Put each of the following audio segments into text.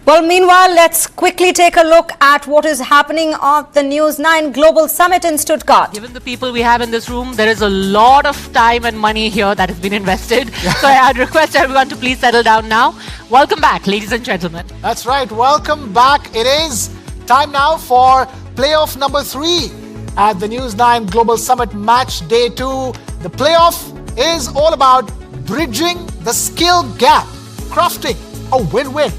Well, meanwhile, let's quickly take a look at what is happening at the News9 Global Summit in Stuttgart. Given the people we have in this room, there is a lot of time and money here that has been invested. So I'd request everyone to please settle down now. Welcome back, ladies and gentlemen. That's right. Welcome back. It is time now for playoff number 3 at the News9 Global Summit Match Day 2. The playoff is all about bridging the skill gap, crafting a win-win.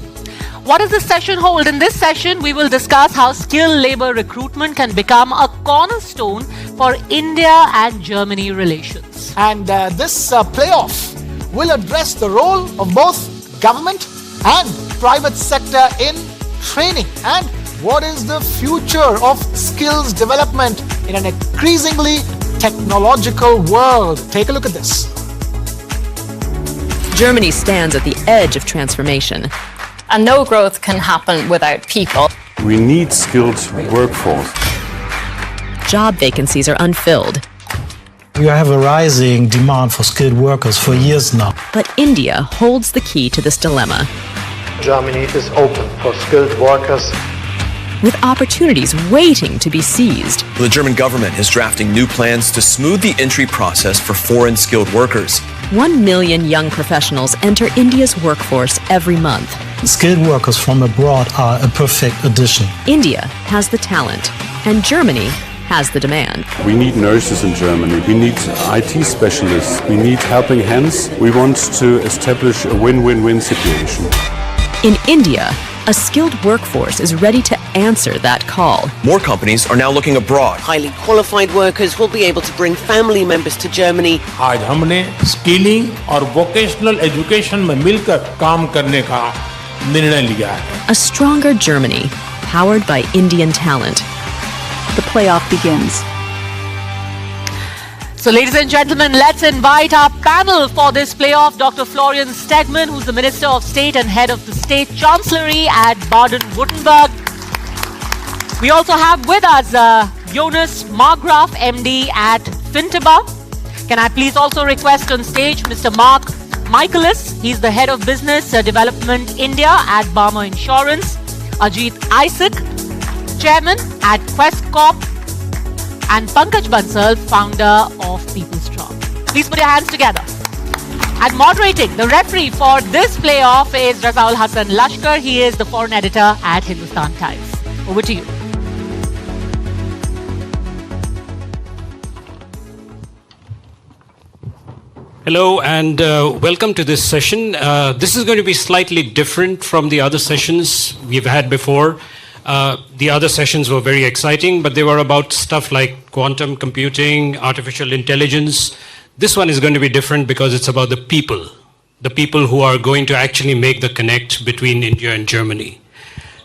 What does this session hold? In this session, we will discuss how skilled labor recruitment can become a cornerstone for India and Germany relations. And this playoff will address the role of both government and private sector in training and what is the future of skills development in an increasingly technological world. Take a look at this. Germany stands at the edge of transformation. And no growth can happen without people. We need skilled workforce. Job vacancies are unfilled. We have a rising demand for skilled workers for years now. But India holds the key to this dilemma. Germany is open for skilled workers, with opportunities waiting to be seized. The German government is drafting new plans to smooth the entry process for foreign skilled workers. 1 million young professionals enter India's workforce every month. Skilled workers from abroad are a perfect addition. India has the talent, and Germany has the demand. We need nurses in Germany. We need IT specialists. We need helping hands. We want to establish a win-win-win situation. In India, a skilled workforce is ready to answer that call. More companies are now looking abroad. Highly qualified workers will be able to bring family members to Germany. आज हमने skilling और vocational education में मिलकर काम करने का निर्णय लिया है. A stronger Germany, powered by Indian talent. The playoff begins. So, ladies and gentlemen, let's invite our panel for this playoff. Dr. Florian Stegmann, who's the Minister of State and head of the State Chancellery at Baden-Württemberg. We also have with us Jonas Margraf, MD at Finteba. Can I please also request on stage Mr. Mark Michaelis? He's the head of Business Development India at Barmer Insurance. Ajit Isaac, chairman at Quest Corp. And Pankaj Bansal, founder of People's Strong. Please put your hands together. And moderating, the referee for this playoff is Razaul Hassan Lashkar. He is the foreign editor at Hindustan Times. Over to you. Hello and welcome to this session. This is going to be slightly different from the other sessions we've had before. The other sessions were very exciting, but they were about stuff like quantum computing, artificial intelligence. This one is going to be different because it's about the people who are going to actually make the connect between India and Germany.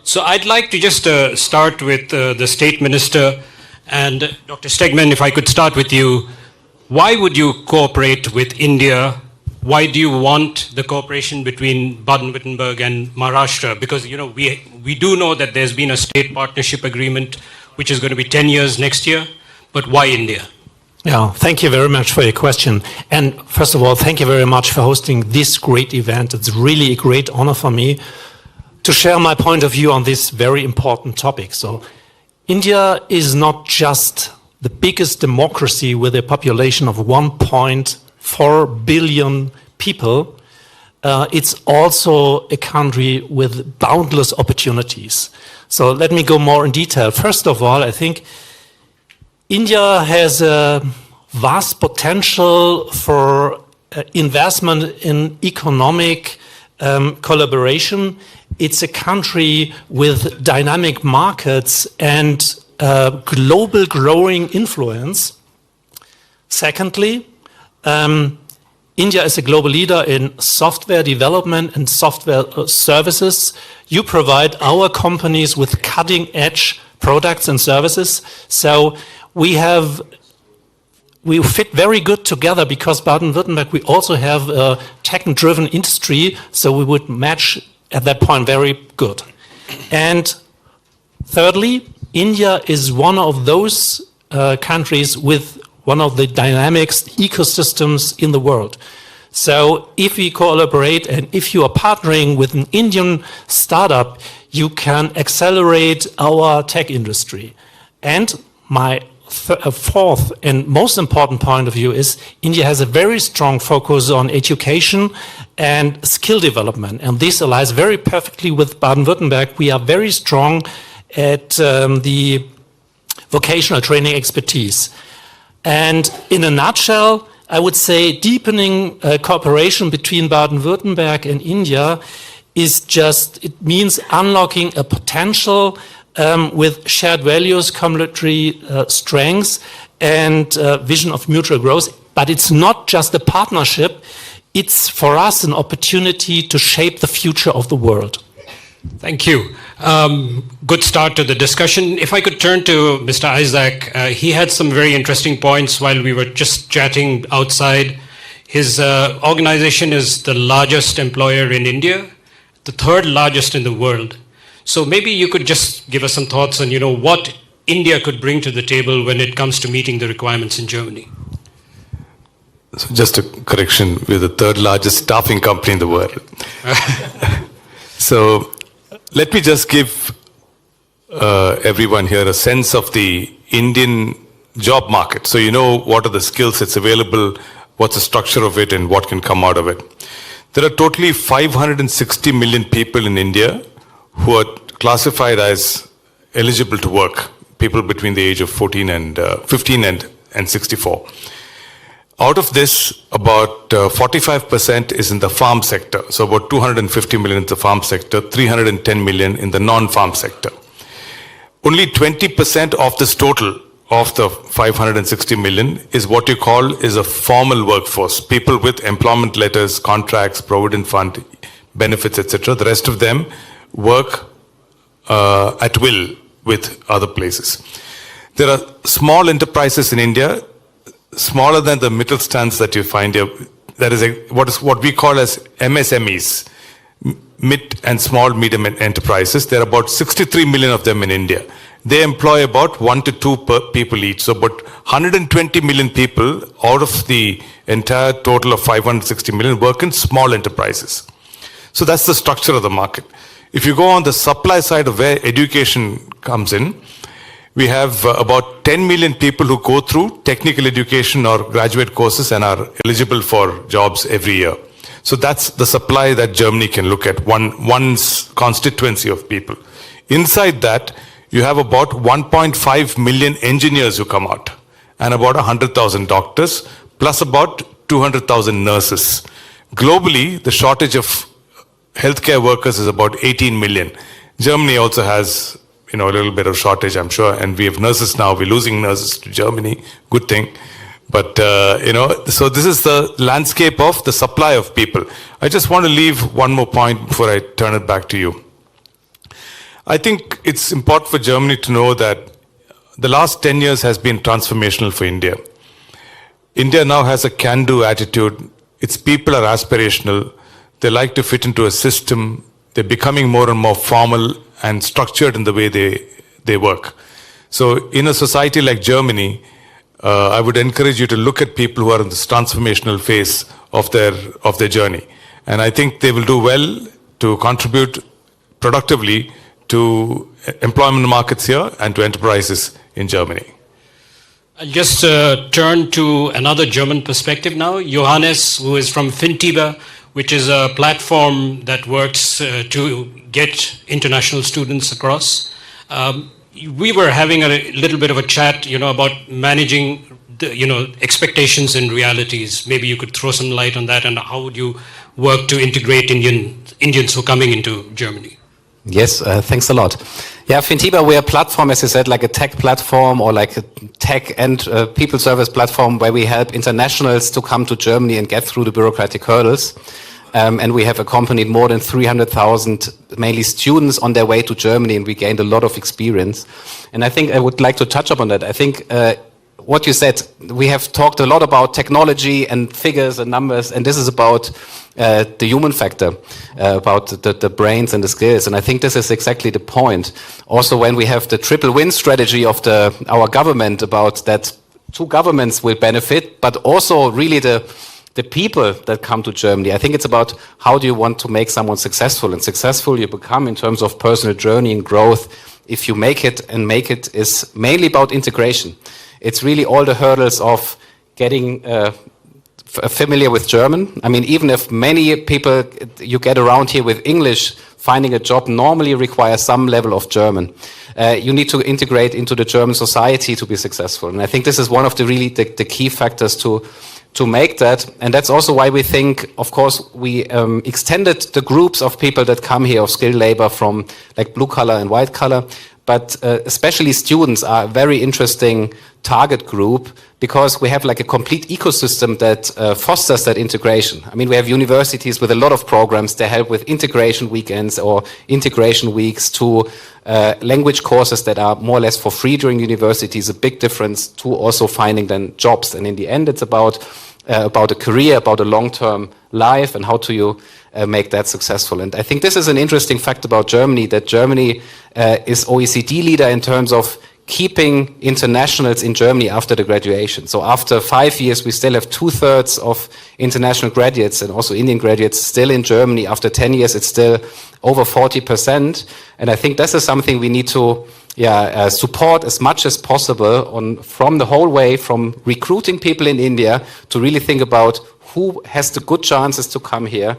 So I'd like to just start with the State Minister. And Dr. Stegmann, if I could start with you, why would you cooperate with India? Why do you want the cooperation between Baden-Württemberg and Maharashtra? Because, you know, we do know that there's been a state partnership agreement, which is going to be 10 years next year. But why India? Yeah, thank you very much for your question. And first of all, thank you very much for hosting this great event. It's really a great honor for me to share my point of view on this very important topic. So India is not just the biggest democracy with a population of 1.4 billion people. It's also a country with boundless opportunities. So let me go more in detail. First of all, I think India has a vast potential for investment in economic collaboration. It's a country with dynamic markets and global growing influence. Secondly, India is a global leader in software development and software services. You provide our companies with cutting-edge products and services. So we fit very good together because Baden-Württemberg, we also have a tech-driven industry, so we would match at that point very good. And thirdly, India is one of those countries with one of the dynamic ecosystems in the world. So if we collaborate and if you are partnering with an Indian startup, you can accelerate our tech industry. And my fourth and most important point of view is India has a very strong focus on education and skill development. And this aligns very perfectly with Baden-Württemberg. We are very strong at the vocational training expertise. And in a nutshell, I would say deepening cooperation between Baden-Württemberg and India is just, it means unlocking a potential with shared values, complementary strengths, and vision of mutual growth. But it's not just a partnership, it's for us an opportunity to shape the future of the world. Thank you. Good start to the discussion. If I could turn to Mr. Isaac, he had some very interesting points while we were just chatting outside. His organization is the largest employer in India, the third largest in the world. So maybe you could just give us some thoughts on, what India could bring to the table when it comes to meeting the requirements in Germany. So just a correction, we're the third largest staffing company in the world. So let me just give everyone here a sense of the Indian job market. So you know what are the skill sets available, what's the structure of it, and what can come out of it. There are totally 560 million people in India who are classified as eligible to work, people between the age of 15 and 64. Out of this, about 45% is in the farm sector. So about 250 million in the farm sector, 310 million in the non-farm sector. Only 20% of this total of the 560 million is what you call is a formal workforce, people with employment letters, contracts, provident fund, benefits, etc. The rest of them work at will with other places. There are small enterprises in India, smaller than the Mittelstands that you find here. That is what we call as MSMEs, mid and small medium enterprises. There are about 63 million of them in India. They employ about 1 to 2 people each. So about 120 million people out of the entire total of 560 million work in small enterprises. So that's the structure of the market. If you go on the supply side of where education comes in, we have about 10 million people who go through technical education or graduate courses and are eligible for jobs every year. So that's the supply that Germany can look at, one's constituency of people. Inside that, you have about 1.5 million engineers who come out and about 100,000 doctors, plus about 200,000 nurses. Globally, the shortage of healthcare workers is about 18 million. Germany also has a little bit of shortage, I'm sure, and we have nurses now. We're losing nurses to Germany. Good thing. But, so this is the landscape of the supply of people. I just want to leave one more point before I turn it back to you. I think it's important for Germany to know that the last 10 years has been transformational for India. India now has a can-do attitude. Its people are aspirational. They like to fit into a system. They're becoming more and more formal and structured in the way they work. So in a society like Germany, I would encourage you to look at people who are in this transformational phase of their journey. And I think they will do well to contribute productively to employment markets here and to enterprises in Germany. I'll just turn to another German perspective now. Johannes, who is from Fintiba, which is a platform that works to get international students across. We were having a little bit of a chat, about managing the, expectations and realities. Maybe you could throw some light on that, and how would you work to integrate Indians who are coming into Germany? Yes, thanks a lot. Yeah, Fintiba, we're a platform, as you said, like a tech platform or like a tech and people service platform where we help internationals to come to Germany and get through the bureaucratic hurdles. And we have accompanied more than 300,000, mainly students, on their way to Germany, and we gained a lot of experience. And I think I would like to touch upon that. I think what you said, we have talked a lot about technology and figures and numbers, and this is about the human factor, about the brains and the skills. And I think this is exactly the point. Also, when we have the triple win strategy of our government about that 2 governments will benefit, but also really the the people that come to Germany. I think it's about how do you want to make someone successful, and successful you become in terms of personal journey and growth if you make it, and make it is mainly about integration. It's really all the hurdles of getting familiar with German. I mean, even if many people you get around here with English, finding a job normally requires some level of German. You need to integrate into the German society to be successful. And I think this is one of the really the key factors to make that. And that's also why we think, of course, we extended the groups of people that come here of skilled labor from like blue collar and white collar. But especially students are a very interesting target group because we have like a complete ecosystem that fosters that integration. I mean, we have universities with a lot of programs that help with integration weekends or integration weeks to language courses that are more or less for free during universities, a big difference to also finding then jobs. And in the end, it's about a career, about a long-term life, and how do you make that successful. And I think this is an interesting fact about Germany, that Germany is OECD leader in terms of keeping internationals in Germany after the graduation. So after 5 years, we still have 2/3 of international graduates and also Indian graduates still in Germany. After 10 years, it's still over 40%. And I think this is something we need to support as much as possible from the whole way, from recruiting people in India to really think about who has the good chances to come here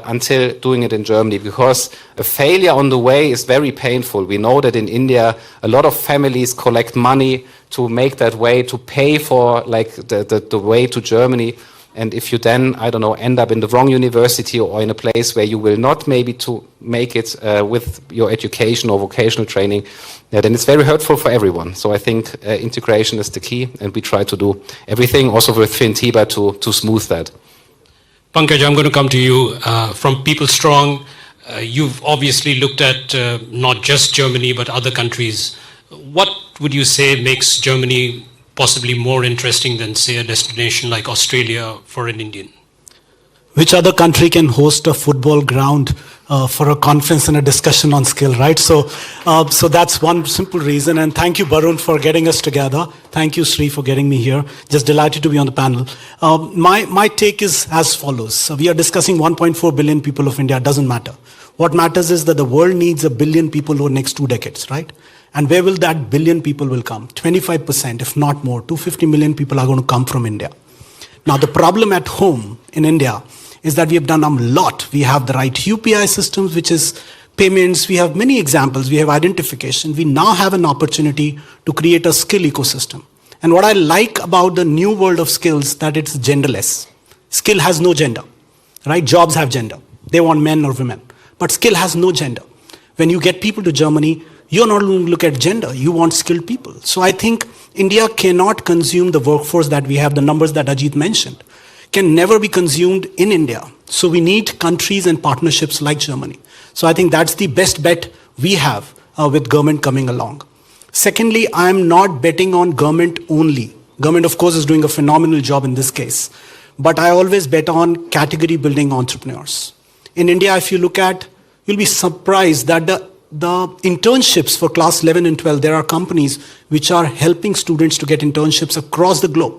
until doing it in Germany, because a failure on the way is very painful. We know that in India, a lot of families collect money to make that way, to pay for like the way to Germany. And if you then, I don't know, end up in the wrong university or in a place where you will not maybe to make it with your education or vocational training, then it's very hurtful for everyone. So I think integration is the key, and we try to do everything also with Fintiba to smooth that. Pankaj, I'm going to come to you. From People Strong, you've obviously looked at not just Germany, but other countries. What would you say makes Germany possibly more interesting than, say, a destination like Australia for an Indian? Which other country can host a football ground for a conference and a discussion on skill, right? So that's one simple reason. And thank you, Barun, for getting us together. Thank you, Sri, for getting me here. Just delighted to be on the panel. My take is as follows. So we are discussing 1.4 billion people of India. It doesn't matter. What matters is that the world needs 1 billion people over the next 2 decades, right? And where will that billion people will come? 25%, if not more, 250 million people are going to come from India. Now, the problem at home in India is that we have done a lot. We have the right UPI systems, which is payments. We have many examples. We have identification. We now have an opportunity to create a skill ecosystem. And what I like about the new world of skills, that it's genderless. Skill has no gender, right? Jobs have gender. They want men or women. But skill has no gender. When you get people to Germany, you're not going to look at gender. You want skilled people. So I think India cannot consume the workforce that we have, the numbers that Ajit mentioned, can never be consumed in India. So we need countries and partnerships like Germany. So I think that's the best bet we have with government coming along. Secondly, I'm not betting on government only. Government, of course, is doing a phenomenal job in this case. But I always bet on category building entrepreneurs. In India, if you look at, you'll be surprised that the internships for class 11 and 12, there are companies which are helping students to get internships across the globe.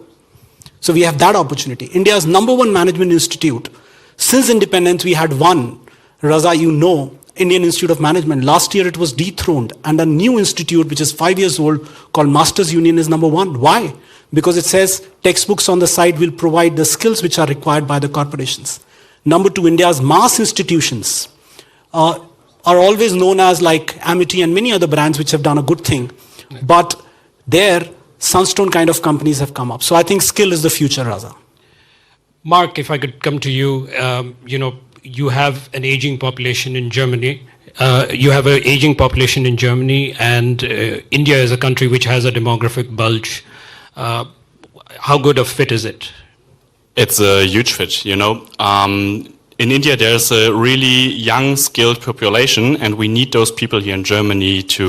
So we have that opportunity. India's #1 management institute, since independence, we had one, Raza, you know, Indian Institute of Management. Last year it was dethroned, and a new institute, which is 5 years old, called Masters Union, is #1. Why? Because it says textbooks on the side will provide the skills which are required by the corporations. #2, India's mass institutions are always known as like Amity and many other brands which have done a good thing. But there, Sunstone kind of companies have come up. So I think skill is the future, Raza. Mark, if I could come to you, you have an aging population in Germany. And India is a country which has a demographic bulge. How good a fit is it? It's a huge fit, In India, there's a really young, skilled population, and we need those people here in Germany to,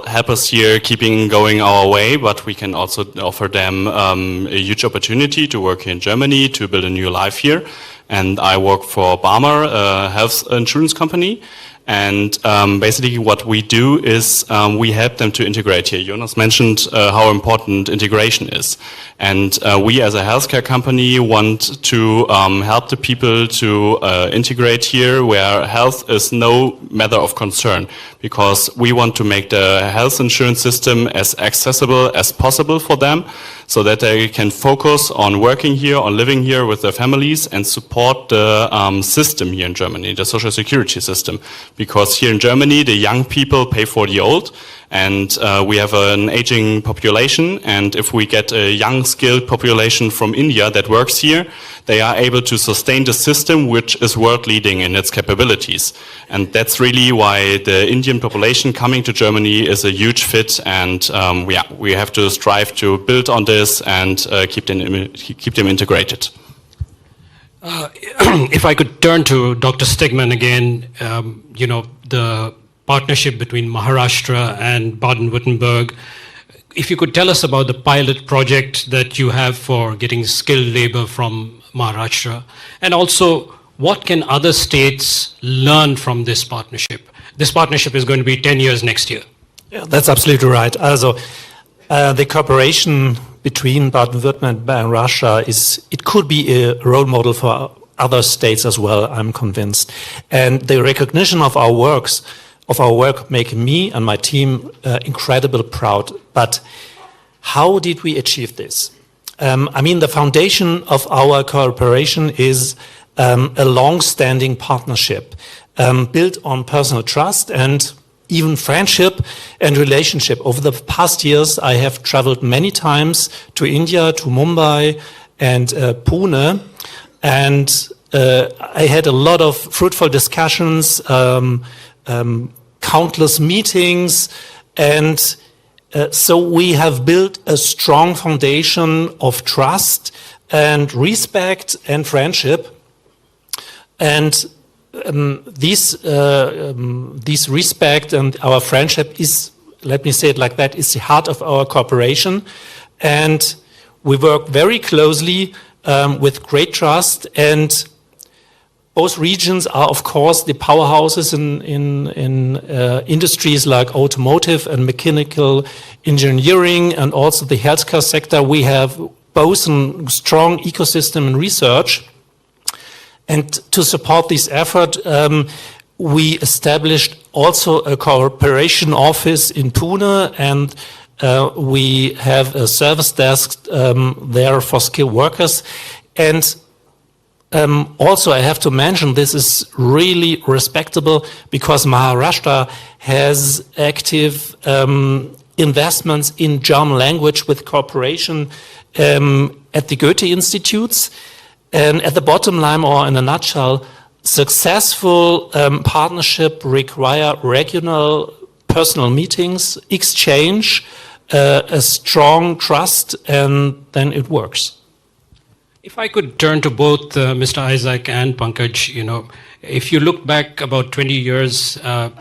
help us here keeping going our way, but we can also offer them a huge opportunity to work here in Germany, to build a new life here. And I work for Barmer, a health insurance company, And basically what we do is we help them to integrate here. Jonas mentioned how important integration is. And we as a healthcare company want to help the people to integrate here where health is no matter of concern, because we want to make the health insurance system as accessible as possible for them so that they can focus on working here, on living here with their families and support the system here in Germany, the social security system. Because here in Germany, the young people pay for the old, and we have an aging population, and if we get a young skilled population from India that works here, they are able to sustain the system which is world leading in its capabilities. And that's really why the Indian population coming to Germany is a huge fit, and we have to strive to build on this and keep them integrated. If I could turn to Dr. Stegman again, the partnership between Maharashtra and Baden-Württemberg. If you could tell us about the pilot project that you have for getting skilled labor from Maharashtra, and also what can other states learn from this partnership? This partnership is going to be 10 years next year. Yeah, that's absolutely right. Also, the cooperation between Baden-Württemberg and Maharashtra it could be a role model for other states as well, I'm convinced. And the recognition of our work make me and my team incredibly proud. But how did we achieve this? The foundation of our cooperation is a long-standing partnership built on personal trust and even friendship and relationship. Over the past years, I have traveled many times to India, to Mumbai and Pune, and I had a lot of fruitful discussions, countless meetings, and so we have built a strong foundation of trust and respect and friendship. And this respect and our friendship is, let me say it like that, is the heart of our cooperation. And we work very closely with great trust, and both regions are, of course, the powerhouses in industries like automotive and mechanical engineering, and also the healthcare sector. We have both a strong ecosystem in research. And to support this effort, we established also a cooperation office in Pune, and we have a service desk there for skilled workers. And also, I have to mention, this is really respectable because Maharashtra has active investments in German language with cooperation at the Goethe Institutes. And at the bottom line, or in a nutshell, successful partnership require regional personal meetings, exchange, a strong trust, and then it works. If I could turn to both Mr. Isaac and Pankaj, if you look back about 20 years,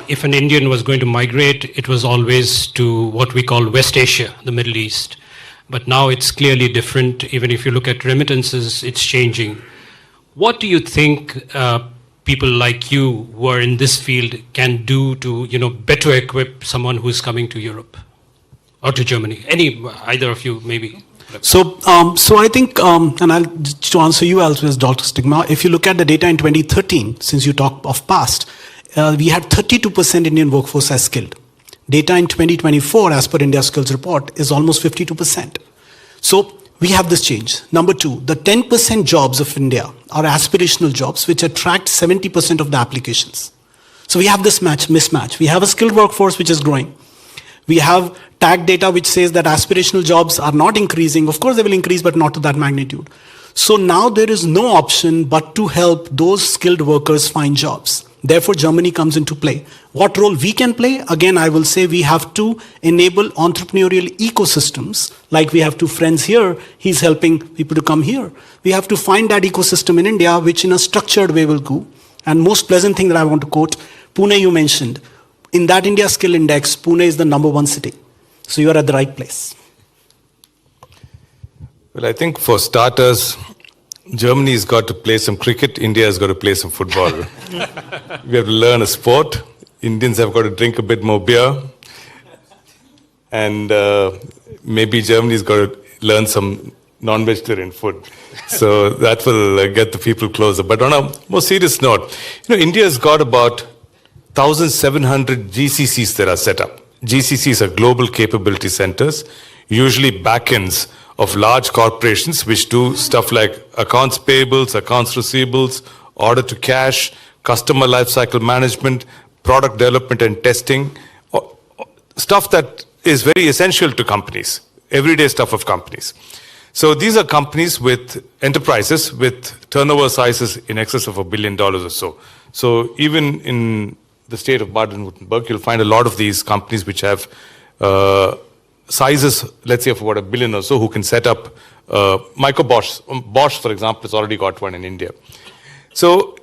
if an Indian was going to migrate, it was always to what we call West Asia, the Middle East. But now it's clearly different. Even if you look at remittances, it's changing. What do you think people like you who are in this field can do to, better equip someone who's coming to Europe or to Germany? Either of you, maybe. So I think, and to answer you as well as Dr. Stigma, if you look at the data in 2013, since you talked of past, we had 32% Indian workforce as skilled. Data in 2024, as per India Skills Report, is almost 52%. So we have this change. Number two, the 10% jobs of India are aspirational jobs, which attract 70% of the applications. So we have this mismatch. We have a skilled workforce which is growing. We have tag data which says that aspirational jobs are not increasing. Of course, they will increase, but not to that magnitude. So now there is no option but to help those skilled workers find jobs. Therefore, Germany comes into play. What role we can play? Again, I will say we have to enable entrepreneurial ecosystems. Like we have two friends here, he's helping people to come here. We have to find that ecosystem in India, which in a structured way will go. And most pleasant thing that I want to quote, Pune you mentioned. In that India Skill Index, Pune is the #1 city. So you are at the right place. Well, I think for starters, Germany's got to play some cricket, India's got to play some football. We have to learn a sport. Indians have got to drink a bit more beer. And maybe Germany's got to learn some non-vegetarian food. So that will get the people closer. But on a more serious note, India's got about 1,700 GCCs that are set up. GCCs are global capability centers, usually backends of large corporations which do stuff like accounts payables, accounts receivables, order to cash, customer lifecycle management, product development and testing, stuff that is very essential to companies, everyday stuff of companies. So these are companies with enterprises with turnover sizes in excess of $1 billion or so. So even in the state of Baden-Württemberg, you'll find a lot of these companies which have sizes, let's say, of about $1 billion or so, who can set up micro Bosch. Bosch, for example, has already got one in India. So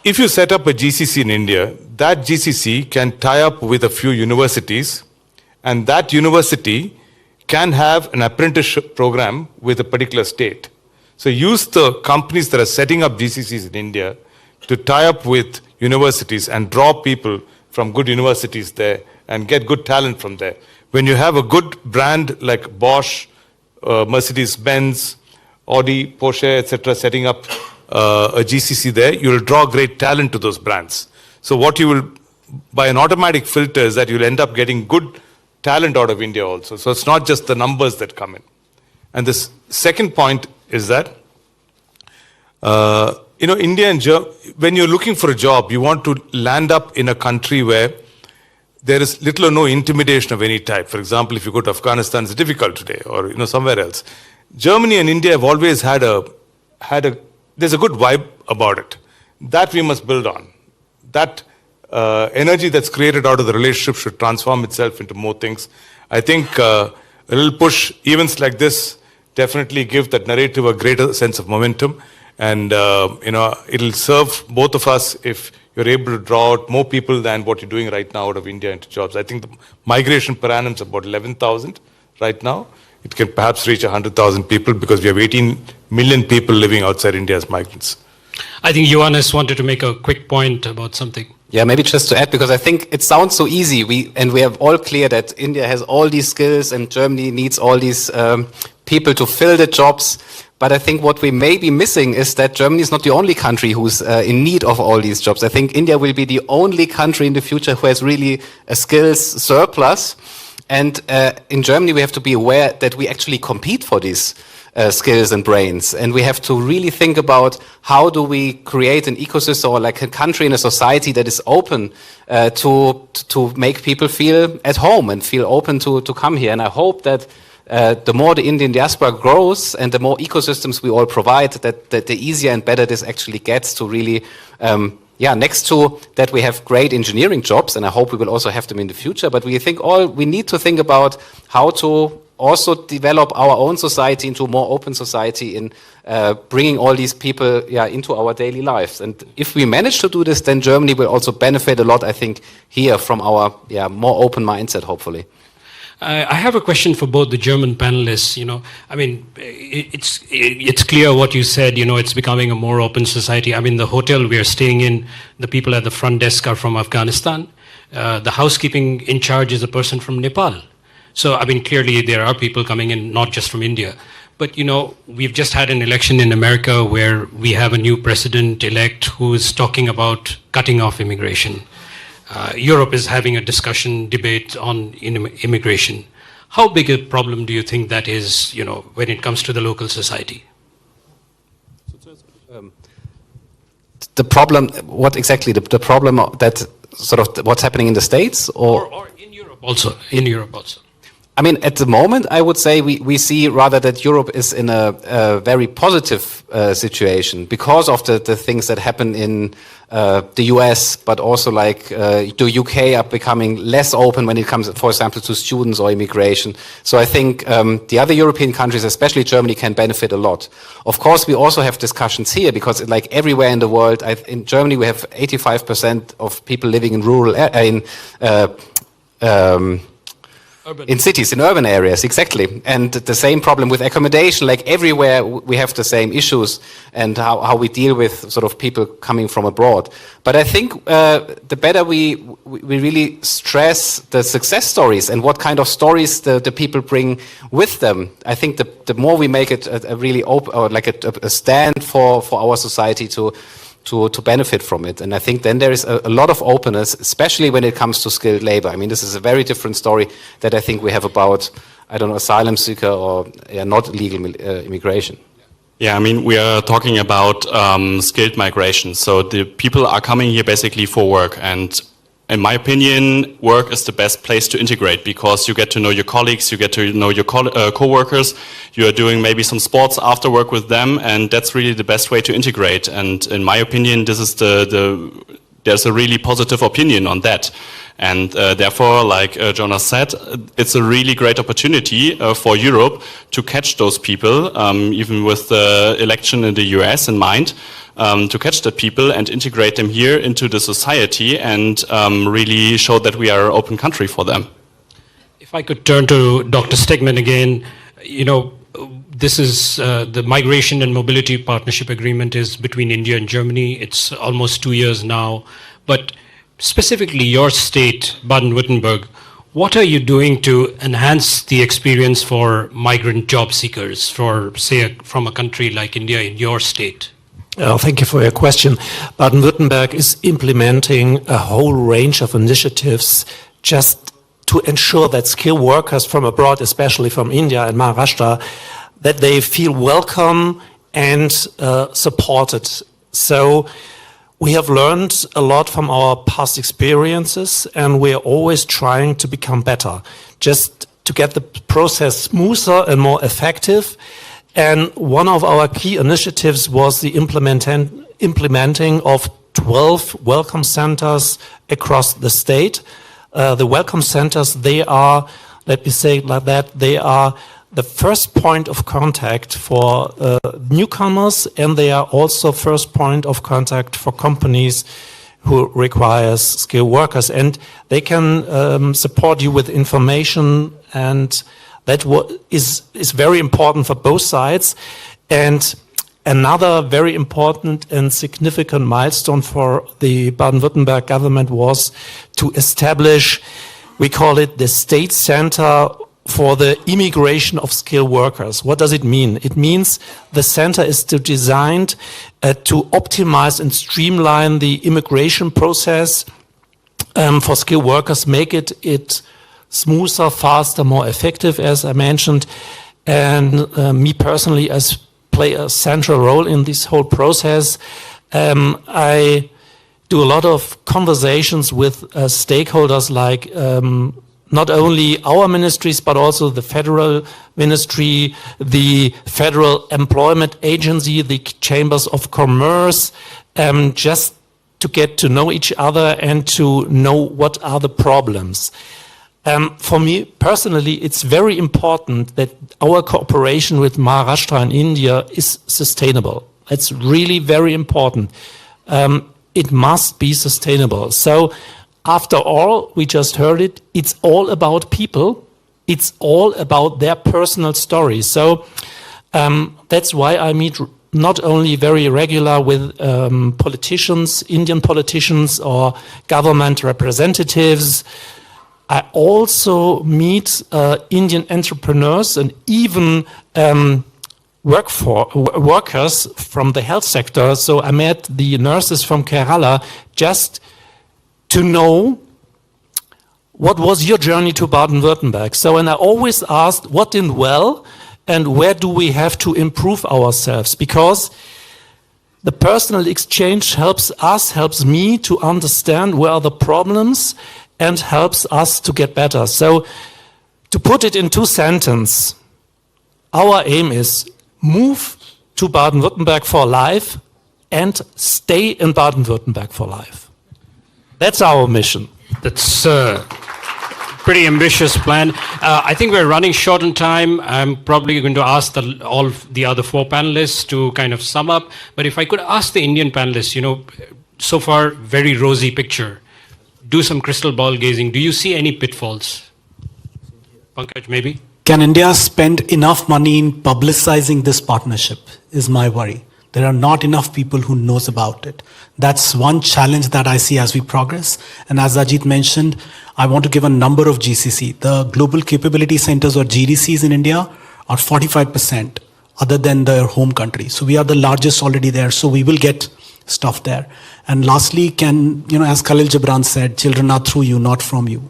if you set up a GCC in India, that GCC can tie up with a few universities, and that university can have an apprenticeship program with a particular state. So use the companies that are setting up GCCs in India to tie up with universities and draw people from good universities there and get good talent from there. When you have a good brand like Bosch, Mercedes-Benz, Audi, Porsche, etc., setting up a GCC there, you will draw great talent to those brands. So what you will, by an automatic filter, is that you'll end up getting good talent out of India also. So it's not just the numbers that come in. And this second point is that, India and when you're looking for a job, you want to land up in a country where there is little or no intimidation of any type. For example, if you go to Afghanistan, it's difficult today, or somewhere else. Germany and India have always had there's a good vibe about it. That we must build on. That energy that's created out of the relationship should transform itself into more things. I think a little push, events like this, definitely give that narrative a greater sense of momentum. And, it'll serve both of us if you're able to draw out more people than what you're doing right now out of India into jobs. I think the migration per annum is about 11,000 right now. It can perhaps reach 100,000 people because we have 18 million people living outside India as migrants. I think Johannes wanted to make a quick point about something. Yeah, maybe just to add, because I think it sounds so easy. We have all clear that India has all these skills and Germany needs all these people to fill the jobs. But I think what we may be missing is that Germany is not the only country who's in need of all these jobs. I think India will be the only country in the future who has really a skills surplus. And in Germany, we have to be aware that we actually compete for these skills and brains. And we have to really think about how do we create an ecosystem or like a country and a society that is open to make people feel at home and feel open to come here. And I hope that the more the Indian diaspora grows and the more ecosystems we all provide, that the easier and better this actually gets to really, next to that we have great engineering jobs, and I hope we will also have them in the future, but we need to think about how to also develop our own society into a more open society in bringing all these people into our daily lives. And if we manage to do this, then Germany will also benefit a lot, I think, here from our more open mindset, hopefully. I have a question for both the German panelists. It's clear what you said. It's becoming a more open society. The hotel we are staying in, the people at the front desk are from Afghanistan. The housekeeping in charge is a person from Nepal. So, clearly there are people coming in, not just from India. But, we've just had an election in America where we have a new president-elect who is talking about cutting off immigration. Europe is having a debate on immigration. How big a problem do you think that is, when it comes to the local society? The problem, what exactly? The problem that sort of what's happening in the States? Or in Europe also. At the moment, I would say we see rather that Europe is in a very positive situation because of the things that happen in the US, but also like the UK are becoming less open when it comes, for example, to students or immigration. So I think the other European countries, especially Germany, can benefit a lot. Of course, we also have discussions here because like everywhere in the world, in Germany, we have 85% of people living in rural In cities, in urban areas, exactly. And the same problem with accommodation, like everywhere we have the same issues and how we deal with sort of people coming from abroad. But I think the better we really stress the success stories and what kind of stories the people bring with them, I think the more we make it a really open, or like a stand for our society to benefit from it. And I think then there is a lot of openness, especially when it comes to skilled labor. I mean, this is a very different story that I think we have about, I don't know, asylum seeker or not legal immigration. Yeah, I mean, we are talking about skilled migration. So the people are coming here basically for work. And in my opinion, work is the best place to integrate because you get to know your colleagues, you get to know your co-workers, you are doing maybe some sports after work with them, and that's really the best way to integrate. And in my opinion, this is there's a really positive opinion on that. And therefore, like Jonas said, it's a really great opportunity for Europe to catch those people, even with the election in the US in mind, to catch the people and integrate them here into the society and really show that we are an open country for them. If I could turn to Dr. Stegman again, you know, this is the Migration and Mobility Partnership Agreement is between India and Germany. It's almost 2 years now. But specifically your state, Baden-Württemberg, what are you doing to enhance the experience for migrant job seekers, for, say, from a country like India in your state? Thank you for your question. Baden-Württemberg is implementing a whole range of initiatives just to ensure that skilled workers from abroad, especially from India and Maharashtra, that they feel welcome and supported. So we have learned a lot from our past experiences, and we are always trying to become better, just to get the process smoother and more effective. And one of our key initiatives was the implementing of 12 welcome centers across the state. The welcome centers, they are, let me say it like that, they are the first point of contact for newcomers, and they are also first point of contact for companies who requires skilled workers. And they can support you with information, and that is very important for both sides. And another very important and significant milestone for the Baden-Württemberg government was to establish, we call it the State Center for the Immigration of Skilled Workers. What does it mean? It means the center is designed to optimize and streamline the immigration process for skilled workers, make it smoother, faster, more effective, as I mentioned. And me personally, as play a central role in this whole process. I do a lot of conversations with stakeholders like not only our ministries, but also the federal ministry, the Federal Employment Agency, the chambers of commerce, just to get to know each other and to know what are the problems. For me personally, it's very important that our cooperation with Maharashtra and India is sustainable. It's really very important. It must be sustainable. So after all, we just heard it, it's all about people. It's all about their personal stories. So that's why I meet not only very regular with politicians, Indian politicians or government representatives. I also meet Indian entrepreneurs and even workers from the health sector. So I met the nurses from Kerala just to know what was your journey to Baden-Württemberg. So, and I always asked what did well and where do we have to improve ourselves, because the personal exchange helps us, helps me to understand where are the problems and helps us to get better. So to put it in 2 sentences, our aim is move to Baden-Württemberg for life and stay in Baden-Württemberg for life. That's our mission. That's a pretty ambitious plan. I think we're running short on time. I'm probably going to ask all the other 4 panelists to kind of sum up. But if I could ask the Indian panelists, you know, so far, very rosy picture. Do some crystal ball gazing. Do you see any pitfalls? Pankaj, maybe? Can India spend enough money in publicizing this partnership is my worry. There are not enough people who knows about it. That's one challenge that I see as we progress. And as Ajit mentioned, I want to give a number of GCC. The Global Capability Centers or GDCs in India are 45% other than their home country. So we are the largest already there. So we will get stuff there. And lastly, as Khalil Gibran said, children are through you, not from you.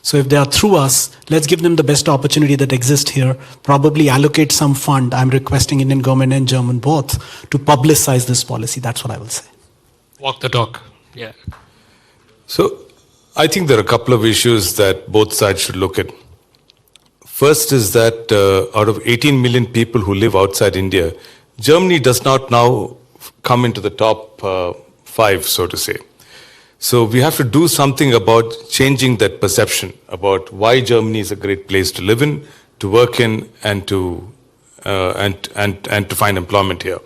So if they are through us, let's give them the best opportunity that exists here. Probably allocate some fund. I'm requesting Indian government and German both to publicize this policy. That's what I will say. Walk the talk. Yeah. So I think there are a couple of issues that both sides should look at. First is that out of 18 million people who live outside India, Germany does not now come into the top 5, so to say. So we have to do something about changing that perception about why Germany is a great place to live in, to work in, and to find employment here.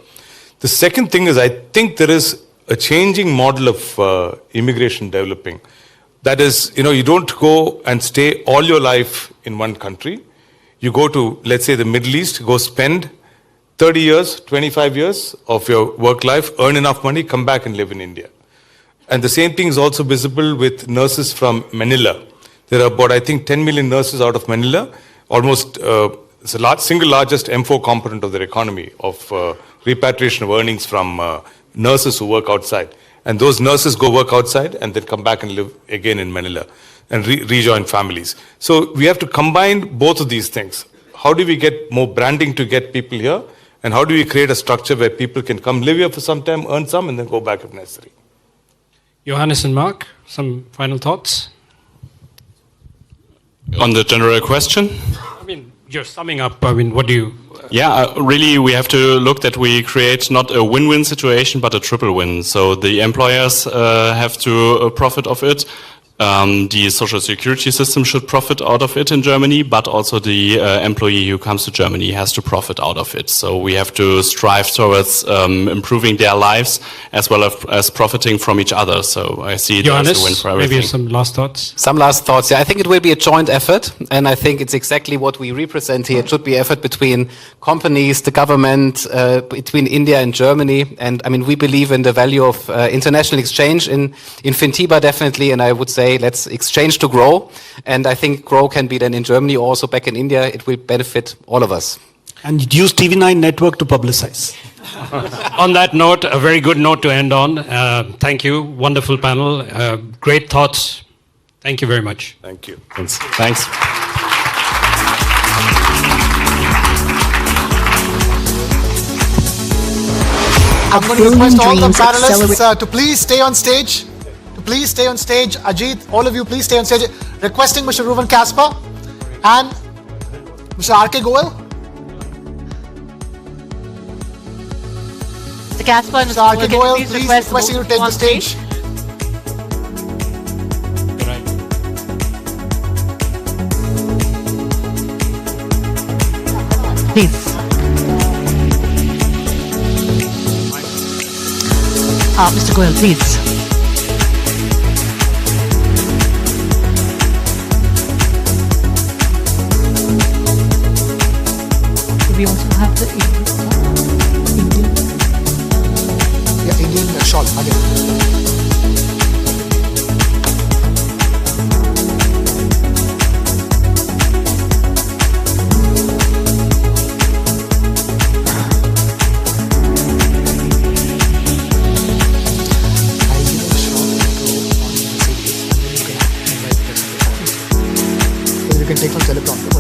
The second thing is, I think there is a changing model of immigration developing. That is, you don't go and stay all your life in one country. You go to, let's say, the Middle East, go spend 30 years, 25 years of your work life, earn enough money, come back and live in India. And the same thing is also visible with nurses from Manila. There are about, I think, 10 million nurses out of Manila. Almost, it's the single largest M4 component of their economy of repatriation of earnings from nurses who work outside. And those nurses go work outside and then come back and live again in Manila and rejoin families. So we have to combine both of these things. How do we get more branding to get people here? And how do we create a structure where people can come live here for some time, earn some, and then go back if necessary? Johannes and Mark, some final thoughts? On the general question? I mean, you're summing up. I mean, what do you... Really, we have to look that we create not a win-win situation, but a triple win. So the employers have to profit of it. The social security system should profit out of it in Germany, but also the employee who comes to Germany has to profit out of it. So we have to strive towards improving their lives as well as profiting from each other. So I see it as a win for everything. Maybe some last thoughts? Some last thoughts. Yeah, I think it will be a joint effort, and I think it's exactly what we represent here. It should be effort between companies, the government, between India and Germany. And I mean, we believe in the value of international exchange in Fintiba, definitely, and I would say let's exchange to grow. And I think grow can be then in Germany or also back in India. It will benefit all of us. And use TV9 network to publicize. On that note, a very good note to end on. Thank you. Wonderful panel. Great thoughts. Thank you very much. Thank you. Thanks. I'm going to request all the panelists to please stay on stage. Please stay on stage. Ajit, all of you, please stay on stage. Requesting Mr. Ruben Kasper and Mr. R.K. Goel. Mr. Kasper and Mr. R.K. Goel, please requesting you to take the stage. Please. Mr. Goel, please. We also have the Indian. Yeah, Indian shawl. You can take from teleprompter.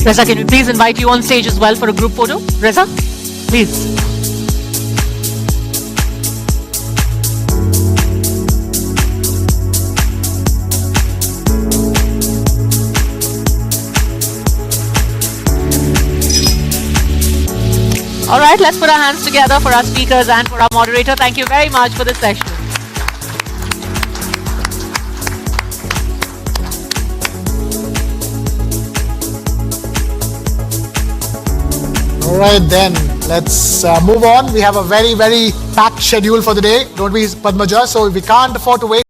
Reza, can we please invite you on stage as well for a group photo? Reza, please. All right, let's put our hands together for our speakers and for our moderator. Thank you very much for this session. All right, then let's move on. We have a very, very packed schedule for the day, don't we, Padmaja? So we can't afford to wait.